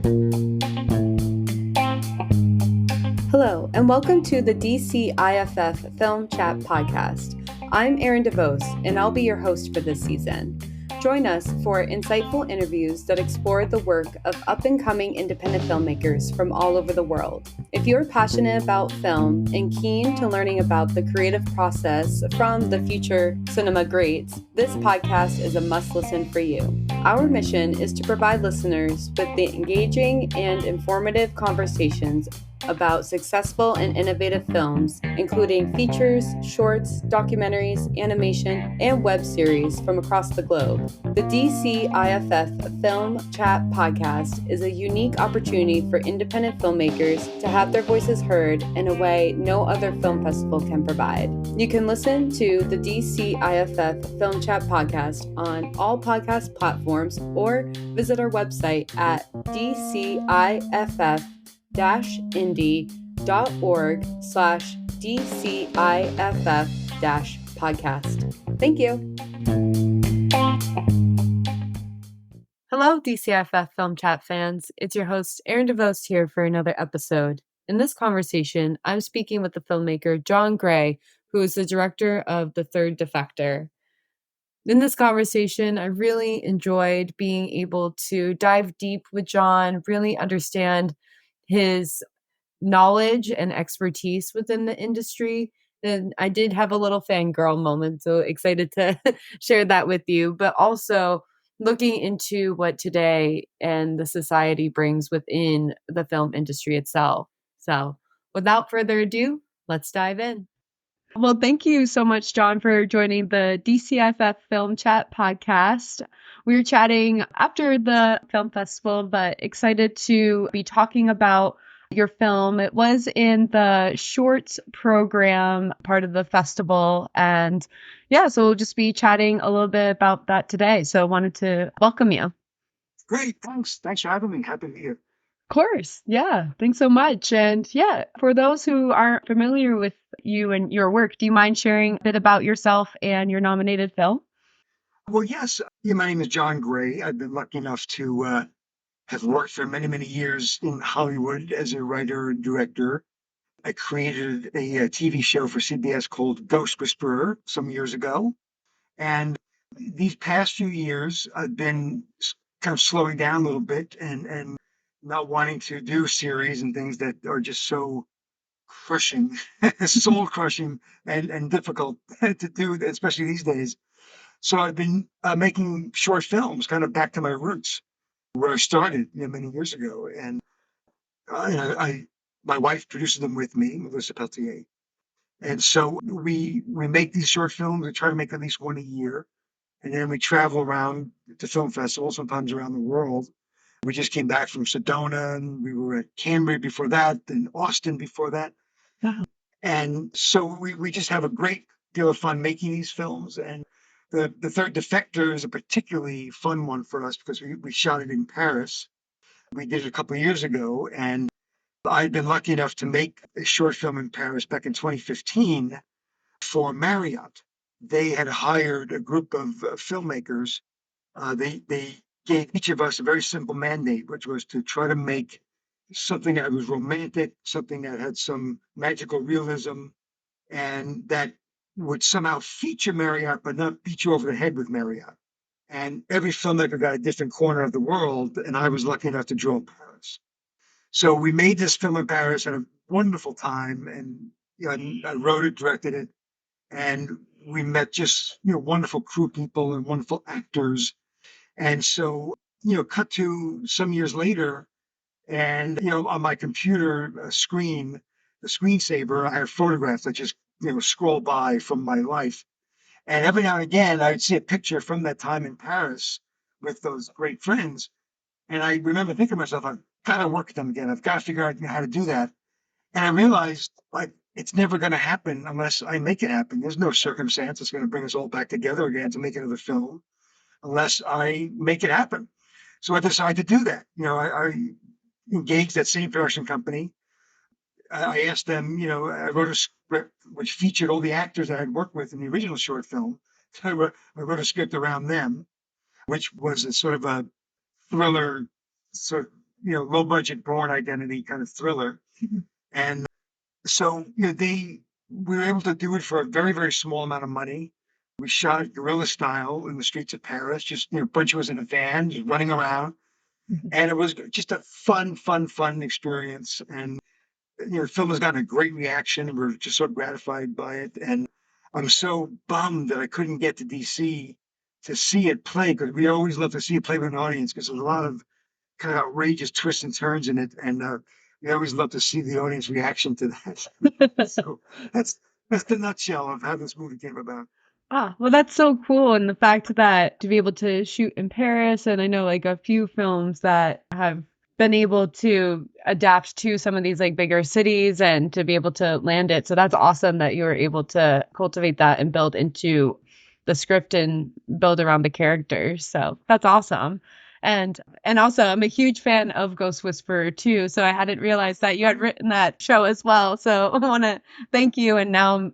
Hello, and welcome to the DCIFF Film Chat Podcast. I'm Erin DeVos, and I'll be your host for this season. Join us for insightful interviews that explore the work of up-and-coming independent filmmakers from all over the world. If you're passionate about film and keen to learning about the creative process from the future cinema greats, this podcast is a must-listen for you. Our mission is to provide listeners with the engaging and informative conversations about successful and innovative films, including features, shorts, documentaries, animation, and web series from across the globe. The DCIFF Film Chat Podcast is a unique opportunity for independent filmmakers to have their voices heard in a way no other film festival can provide. You can listen to the DCIFF Film Chat Podcast on all podcast platforms or visit our website at DCIFF-indie.org/DCIFF-podcast. Thank you. Hello, DCIFF Film Chat fans. It's your host, Erin DeVos, here for another episode. In this conversation, I'm speaking with the filmmaker John Gray, who is the director of The Third Defector. In this conversation, I really enjoyed being able to dive deep with John, really understand his knowledge and expertise within the industry. And I did have a little fangirl moment, so excited to share that with you, but also looking into what today and the society brings within the film industry itself. So without further ado, let's dive in. Well, thank you so much, John, for joining the DCIFF Film Chat podcast. We were chatting after the film festival, but excited to be talking about your film. It was in the shorts program part of the festival. And yeah, so we'll just be chatting a little bit about that today. So I wanted to welcome you. Great. Thanks. Thanks for having me. Happy to be here. Of course. Yeah. Thanks so much. And yeah, for those who aren't familiar with you and your work, do you mind sharing a bit about yourself and your nominated film? Well, yes. My name is John Gray. I've been lucky enough to have worked for many, many years in Hollywood as a writer and director. I created a TV show for CBS called Ghost Whisperer some years ago. And these past few years, I've been kind of slowing down a little bit and not wanting to do series and things that are just so crushing, soul crushing, and difficult to do, especially these days. So I've been making short films, kind of back to my roots, where I started many years ago. And my wife produces them with me, Melissa Peltier. And so we make these short films. We try to make at least one a year. And then we travel around to film festivals, sometimes around the world. We just came back from Sedona, and we were at Cambridge before that, and Austin before that. Wow. And so we just have a great deal of fun making these films. And the Third Defector is a particularly fun one for us because we shot it in Paris. We did it a couple of years ago, and I'd been lucky enough to make a short film in Paris back in 2015 for Marriott. They had hired a group of filmmakers. They gave each of us a very simple mandate, which was to try to make something that was romantic, something that had some magical realism, and that would somehow feature Marriott, but not beat you over the head with Marriott. And every filmmaker got a different corner of the world, and I was lucky enough to draw Paris. So we made this film in Paris, had a wonderful time, and I wrote it, directed it, and we met just wonderful crew people and wonderful actors. And so cut to some years later, and on my computer screen, the screensaver, I have photographs that just scroll by from my life. And every now and again, I'd see a picture from that time in Paris with those great friends. And I remember thinking to myself, I've got to work with them again. I've got to figure out how to do that. And I realized, like, it's never going to happen unless I make it happen. There's no circumstance that's going to bring us all back together again to make another film unless I make it happen. So I decided to do that. I engaged that same production company. I asked them, I wrote a script which featured all the actors I had worked with in the original short film. So I wrote a script around them, which was a sort of a thriller, sort of low budget Bourne Identity kind of thriller. And so, we were able to do it for a very, very small amount of money. We shot it guerrilla style in the streets of Paris, just, a bunch of us in a van, just running around. And it was just a fun, fun, fun experience. And, the film has gotten a great reaction, and we're just so gratified by it. And I'm so bummed that I couldn't get to DC to see it play, because we always love to see it play with an audience, because there's a lot of kind of outrageous twists and turns in it. And we always love to see the audience reaction to that. So that's the nutshell of how this movie came about. Ah, well, that's so cool. And the fact that to be able to shoot in Paris, and I know like a few films that have been able to adapt to some of these like bigger cities and to be able to land it. So that's awesome that you were able to cultivate that and build into the script and build around the characters. So that's awesome. And also I'm a huge fan of Ghost Whisperer too. So I hadn't realized that you had written that show as well. So I want to thank you. And now I'm,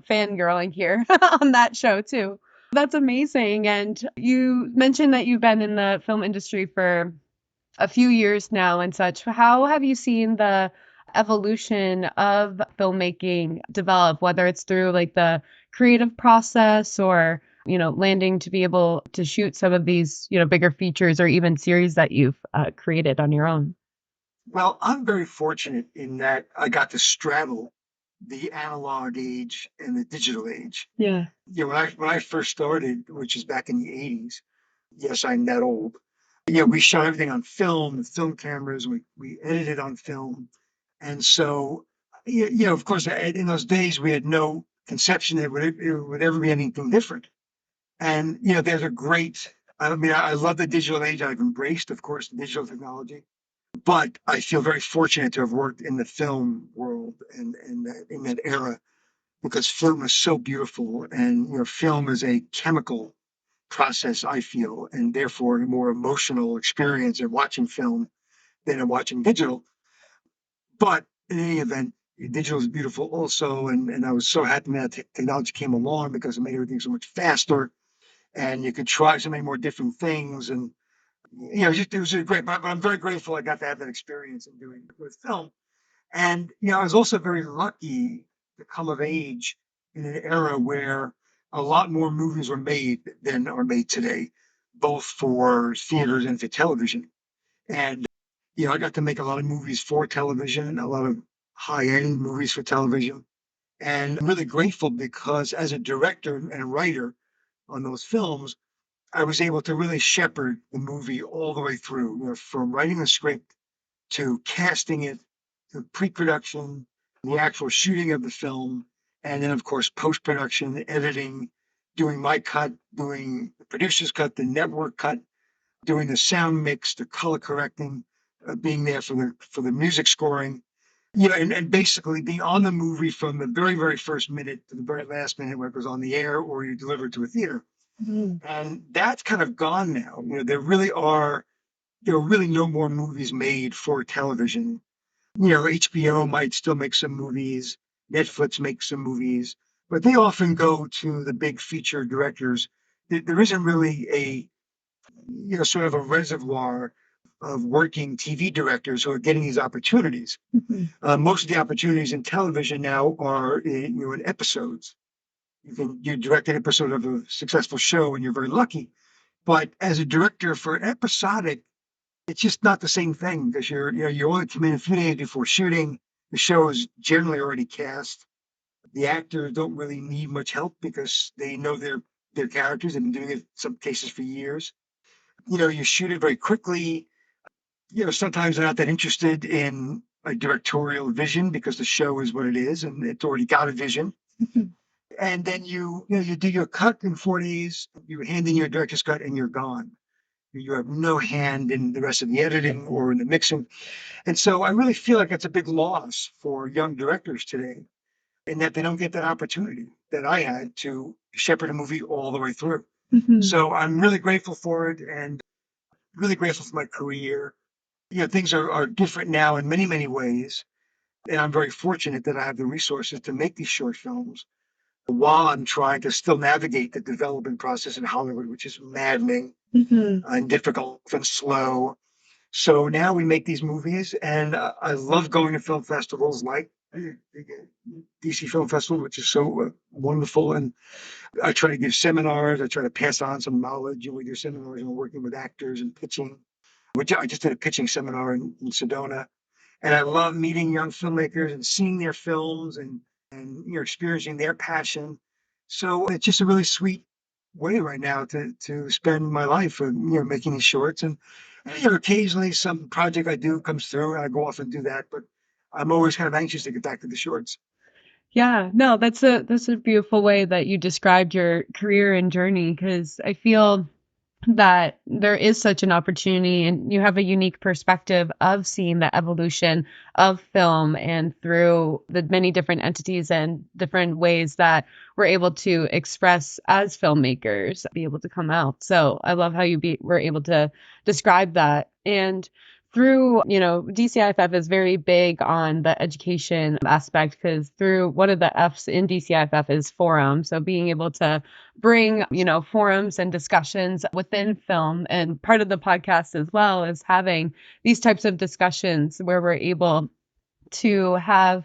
fangirling here on that show too. That's amazing. And you mentioned that you've been in the film industry for a few years now and such. How have you seen the evolution of filmmaking develop, whether it's through like the creative process or, landing to be able to shoot some of these, bigger features or even series that you've created on your own? Well, I'm very fortunate in that I got to straddle the analog age and the digital age. Yeah. When I first started, which is back in the 80s, yes, I'm that old. We shot everything on film with film cameras. We edited on film. And so, of course, in those days, we had no conception that it would ever be anything different. And, there's a great, I mean, I love the digital age. I've embraced, of course, digital technology. But I feel very fortunate to have worked in the film world and in that era, because film is so beautiful, and film is a chemical process, I feel, and therefore a more emotional experience in watching film than in watching digital. But in any event, digital is beautiful also, and I was so happy that technology came along, because it made everything so much faster, and you could try so many more different things. And it was a great. But I'm very grateful I got to have that experience in doing with film. And I was also very lucky to come of age in an era where a lot more movies were made than are made today, both for theaters and for television. And I got to make a lot of movies for television, a lot of high-end movies for television. And I'm really grateful, because as a director and writer on those films, I was able to really shepherd the movie all the way through, from writing the script to casting it, to pre-production, the actual shooting of the film, and then of course post-production, editing, doing my cut, doing the producer's cut, the network cut, doing the sound mix, the color correcting, being there for the music scoring, and basically being on the movie from the very, very first minute to the very last minute where it goes on the air or you deliver it to a theater. And that's kind of gone now. There are really no more movies made for television. HBO might still make some movies, Netflix makes some movies, but they often go to the big feature directors. There isn't really sort of a reservoir of working TV directors who are getting these opportunities. Most of the opportunities in television now are in episodes. You direct an episode of a successful show, and you're very lucky. But as a director for an episodic, it's just not the same thing, because you only come in a few days before shooting. The show is generally already cast. The actors don't really need much help, because they know their characters. They've been doing it in some cases for years. You shoot it very quickly. Sometimes they're not that interested in a directorial vision, because the show is what it is and it's already got a vision. And then you do your cut in 4 days. You hand in your director's cut, and you're gone. You have no hand in the rest of the editing or in the mixing. And so I really feel like it's a big loss for young directors today, in that they don't get that opportunity that I had to shepherd a movie all the way through. So I'm really grateful for it, and really grateful for my career. Things are different now in many, many ways. And I'm very fortunate that I have the resources to make these short films while I'm trying to still navigate the development process in Hollywood, which is maddening and difficult and slow. So now we make these movies, and I love going to film festivals like DC Film Festival, which is so wonderful. And I try to give seminars. I try to pass on some knowledge, and we do seminars and working with actors and pitching. Which I just did a pitching seminar in Sedona, and I love meeting young filmmakers and seeing their films and experiencing their passion. So it's just a really sweet way right now to spend my life, making these shorts. And occasionally some project I do comes through, and I go off and do that. But I'm always kind of anxious to get back to the shorts. Yeah, no, that's a beautiful way that you described your career and journey because I feel that there is such an opportunity and you have a unique perspective of seeing the evolution of film and through the many different entities and different ways that we're able to express as filmmakers be able to come out. So I love how were able to describe that. And through, DCIFF is very big on the education aspect because through one of the F's in DCIFF is forum. So being able to bring, forums and discussions within film. And part of the podcast as well is having these types of discussions where we're able to have,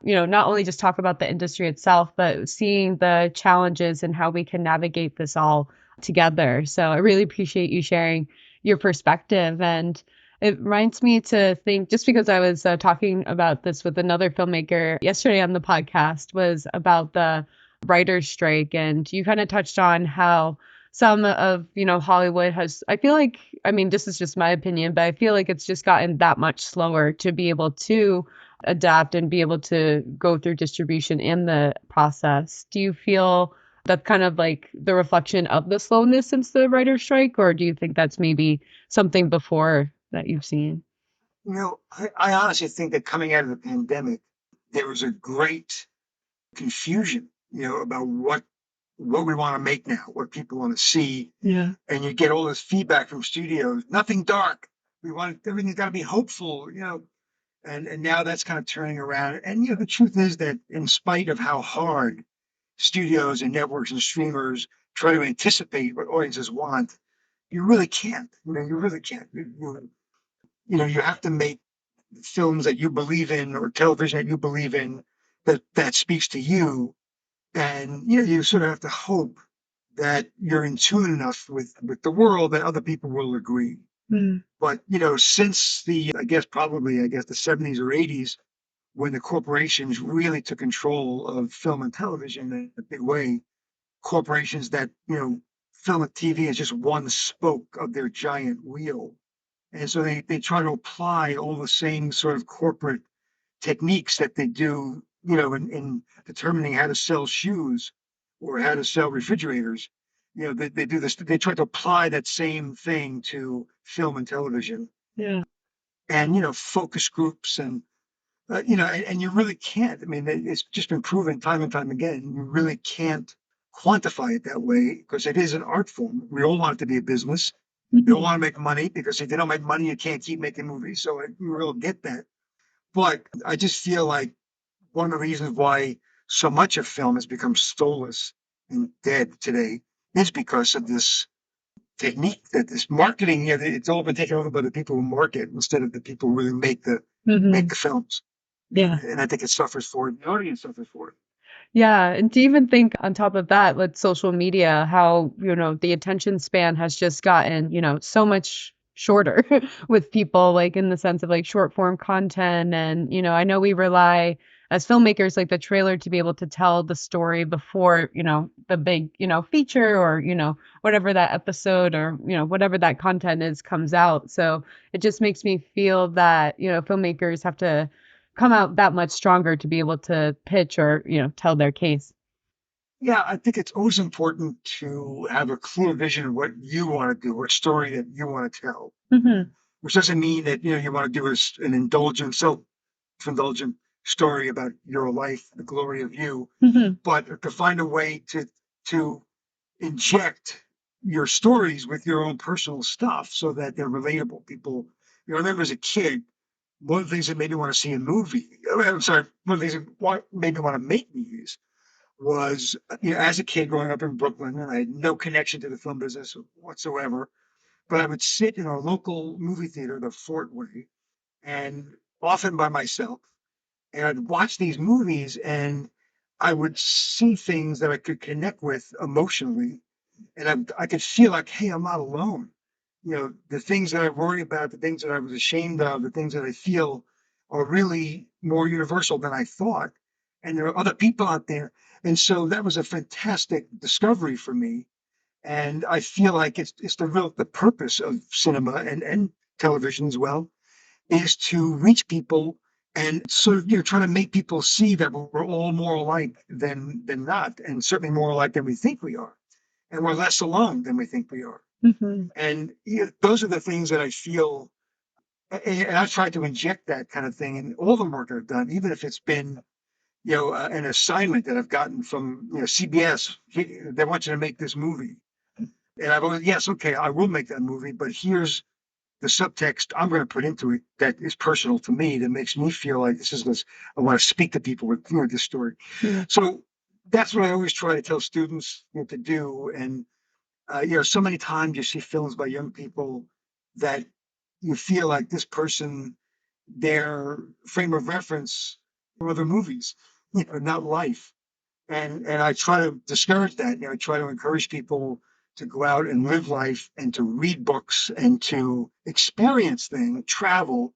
not only just talk about the industry itself, but seeing the challenges and how we can navigate this all together. So I really appreciate you sharing your perspective. And it reminds me to think, just because I was talking about this with another filmmaker yesterday on the podcast, was about the writer's strike. And you kind of touched on how some of, Hollywood has, I feel like, I mean, this is just my opinion, but I feel like it's just gotten that much slower to be able to adapt and be able to go through distribution in the process. Do you feel that's kind of like the reflection of the slowness since the writer's strike, or do you think that's maybe something before that you've seen? I honestly think that coming out of the pandemic, there was a great confusion, about what we want to make now, what people want to see. Yeah. And you get all this feedback from studios, nothing dark. We want everything's got to be hopeful, and now that's kind of turning around. And the truth is that in spite of how hard studios and networks and streamers try to anticipate what audiences want, you really can't. You really can't. You have to make films that you believe in or television that you believe in that speaks to you. And you sort of have to hope that you're in tune enough with the world that other people will agree. Mm. But since I guess the 70s or 80s, when the corporations really took control of film and television in a big way, corporations that film and TV is just one spoke of their giant wheel. And so they try to apply all the same sort of corporate techniques that they do, in determining how to sell shoes or how to sell refrigerators. They do this, they try to apply that same thing to film and television Yeah. and, focus groups and you really can't. I mean, it's just been proven time and time again. You really can't quantify it that way because it is an art form. We all want it to be a business. We all want to make money because if you don't make money, you can't keep making movies. So we really get that. But I just feel like one of the reasons why so much of film has become soulless and dead today is because of this technique that this marketing, it's all been taken over by the people who market instead of the people who really make the films. Yeah. And I think it suffers for it. The audience suffers for it. Yeah, and to even think on top of that, with social media, how, the attention span has just gotten, so much shorter with people, like in the sense of like short form content. And, I know we rely as filmmakers, like the trailer to be able to tell the story before, the big, feature or, whatever that episode or, whatever that content is comes out. So it just makes me feel that, filmmakers have to come out that much stronger to be able to pitch or, tell their case. Yeah, I think it's always important to have a clear vision of what you want to do, or a story that you want to tell, Hmm. which doesn't mean that you want to do an indulgent, self-indulgent story about your life, the glory of you, Hmm. but to find a way to inject your stories with your own personal stuff so that they're relatable. People, I remember as a kid, one of the things that made me want to see a movie, I'm sorry, one of the things that made me want to make movies was, as a kid growing up in Brooklyn, and I had no connection to the film business whatsoever. but I would sit in our local movie theater, the Fort Way, and often by myself, and I'd watch these movies and I would see things that I could connect with emotionally, and I could feel like, hey, I'm not alone. The things that I worry about, the things that I was ashamed of, the things that I feel are really more universal than I thought. And there are other people out there. And so that was a fantastic discovery for me. And I feel like it's the purpose of cinema and television as well is to reach people and sort of try to make people see that we're all more alike than not, and certainly more alike than we think we are, and we're less alone than we think we are. Mhm. And those are the things that I feel, and I've tried to inject that kind of thing in all the work I've done, even if it's been an assignment that I've gotten from CBS. They want you to make this movie, and I've always, yes, okay, I will make that movie, but here's the subtext I'm going to put into it that is personal to me, that makes me feel like this. I want to speak to people with this story. Yeah. So that's what I always try to tell students to do. And so many times you see films by young people that you feel like this person, their frame of reference from other movies, not life. And I try to discourage that. I try to encourage people to go out and live life and to read books and to experience things, travel,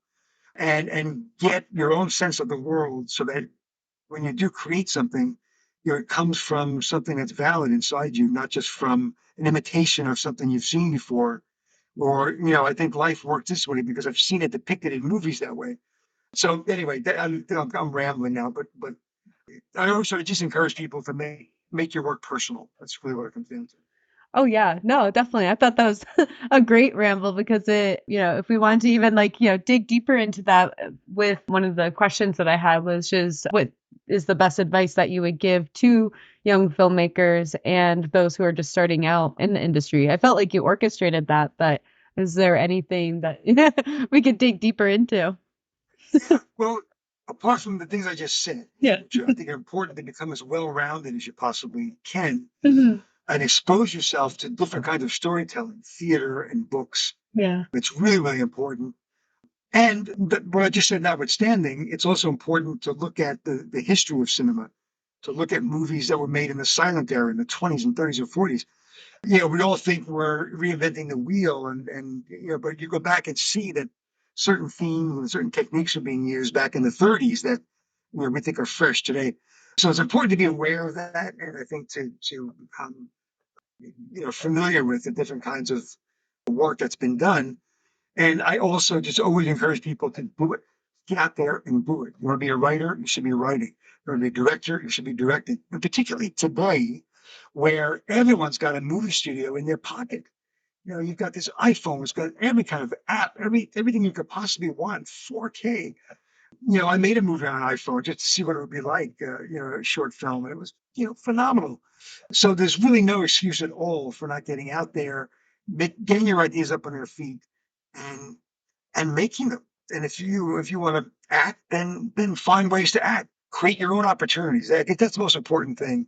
and get your own sense of the world, so that when you do create something, it comes from something that's valid inside you, not just from an imitation of something you've seen before. Or, I think life works this way because I've seen it depicted in movies that way. So anyway, I'm rambling now, but I always sort of just encourage people to make your work personal. That's really what it comes down to. Oh yeah, no, definitely. I thought that was a great ramble because if we want to even dig deeper into that with one of the questions that I had was just what is the best advice that you would give to young filmmakers and those who are just starting out in the industry? I felt like you orchestrated that, but is there anything that we could dig deeper into? Yeah. Well, apart from the things I just said, Yeah. which I think are important to become as well-rounded as you possibly can, Mhm. and expose yourself to different kinds of storytelling, theater and books. Yeah. It's really, really important. And what I just said notwithstanding, it's also important to look at the history of cinema, to look at movies that were made in the silent era in the 20s and 30s and 40s. We all think we're reinventing the wheel, and but you go back and see that certain themes and certain techniques are being used back in the 30s that we think are fresh today. So it's important to be aware of that, and I think to become familiar with the different kinds of work that's been done. And I also just always encourage people to do it. Get out there and do it. You want to be a writer, you should be writing. You want to be a director, you should be directing. And particularly today, where everyone's got a movie studio in their pocket. You've got this iPhone, it's got every kind of app, everything you could possibly want, 4K. I made a movie on an iPhone just to see what it would be like, a short film, and it was, phenomenal. So there's really no excuse at all for not getting out there, getting your ideas up on your feet, and making them. And if you want to act, then find ways to act. Create your own opportunities. I think that's the most important thing.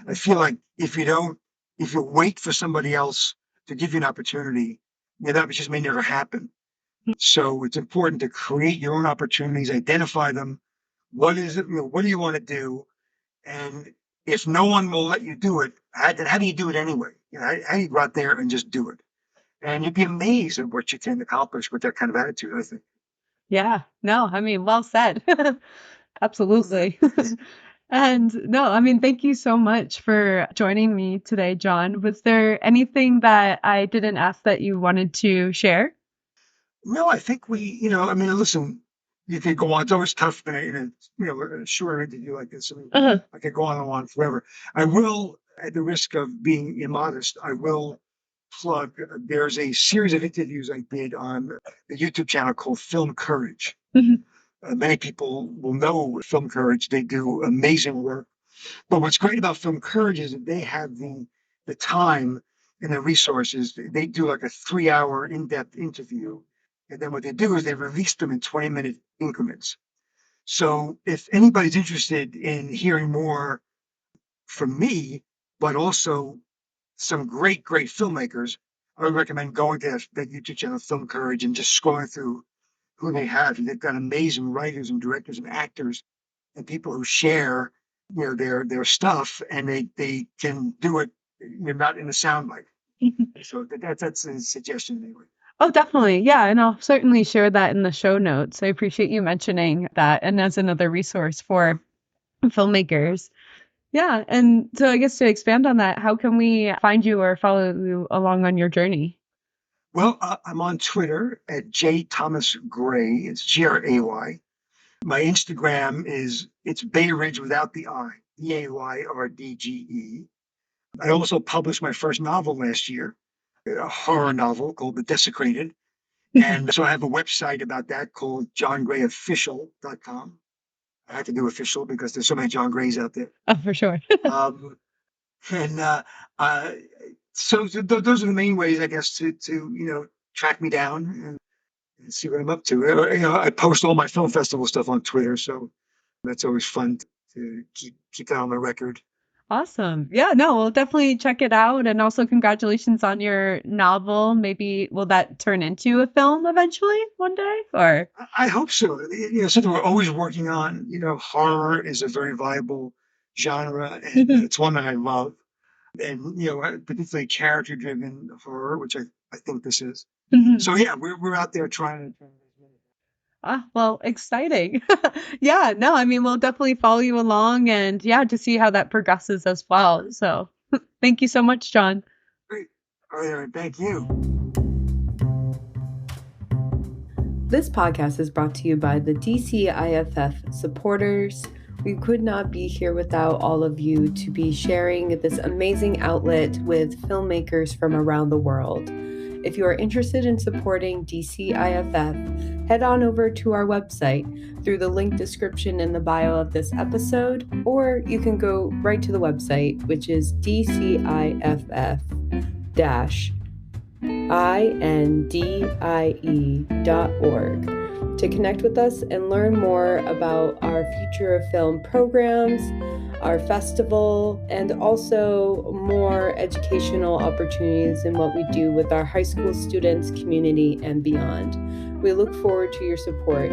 I feel like if you wait for somebody else to give you an opportunity, that just may never happen. So it's important to create your own opportunities, identify them. What is it? What do you want to do? And if no one will let you do it, how do you do it anyway? How do you go out there and just do it? And you'd be amazed at what you can accomplish with that kind of attitude, I think. Yeah, no, I mean, well said. Absolutely. And no, I mean, thank you so much for joining me today, John. Was there anything that I didn't ask that you wanted to share? No, I think I mean, listen, you could go on. It's always tough in a short interview like this. I mean, Uh-huh. I could go on and on forever. I will, at the risk of being immodest, I will plug. There's a series of interviews I did on the YouTube channel called Film Courage. Mhm. Many people will know Film Courage. They do amazing work. But what's great about Film Courage is that they have the time and the resources. They do like a 3 hour in-depth interview. And then what they do is they release them in 20-minute increments. So if anybody's interested in hearing more from me, but also some great, great filmmakers, I would recommend going to that YouTube channel, Film Courage, and just scrolling through who they have. They've got amazing writers and directors and actors and people who share, their stuff, and they can do it, not in a soundbite. So that's a suggestion anyway. Oh, definitely. Yeah. And I'll certainly share that in the show notes. I appreciate you mentioning that. And as another resource for filmmakers. Yeah. And so I guess to expand on that, how can we find you or follow you along on your journey? Well, I'm on Twitter at J Thomas Gray. It's Gray. My Instagram it's Bay Ridge without the I, BAYRDGE. I also published my first novel last year, a horror novel called The Desecrated. And so I have a website about that called johngrayofficial.com. I had to do official because there's so many John Grays out there. Oh, for sure. And so those are the main ways, I guess, to track me down and see what I'm up to. I post all my film festival stuff on Twitter, so that's always fun to keep that on the record. Awesome. Yeah, no, we'll definitely check it out. And also congratulations on your novel. Maybe will that turn into a film eventually one day? Or I hope so. Something we're always working on. Horror is a very viable genre, and it's one that I love. And particularly character-driven horror, which I think this is. So yeah, we're out there trying to. Well, exciting. Yeah, no, I mean, we'll definitely follow you along and yeah, to see how that progresses as well. So thank you so much, John. Great. All right, thank you. This podcast is brought to you by the DCIFF supporters. We could not be here without all of you to be sharing this amazing outlet with filmmakers from around the world. If you are interested in supporting DCIFF, head on over to our website through the link description in the bio of this episode, or you can go right to the website, which is DCIFF-indie.org, to connect with us and learn more about our Future of Film programs, our festival, and also more educational opportunities in what we do with our high school students, community, and beyond. We look forward to your support.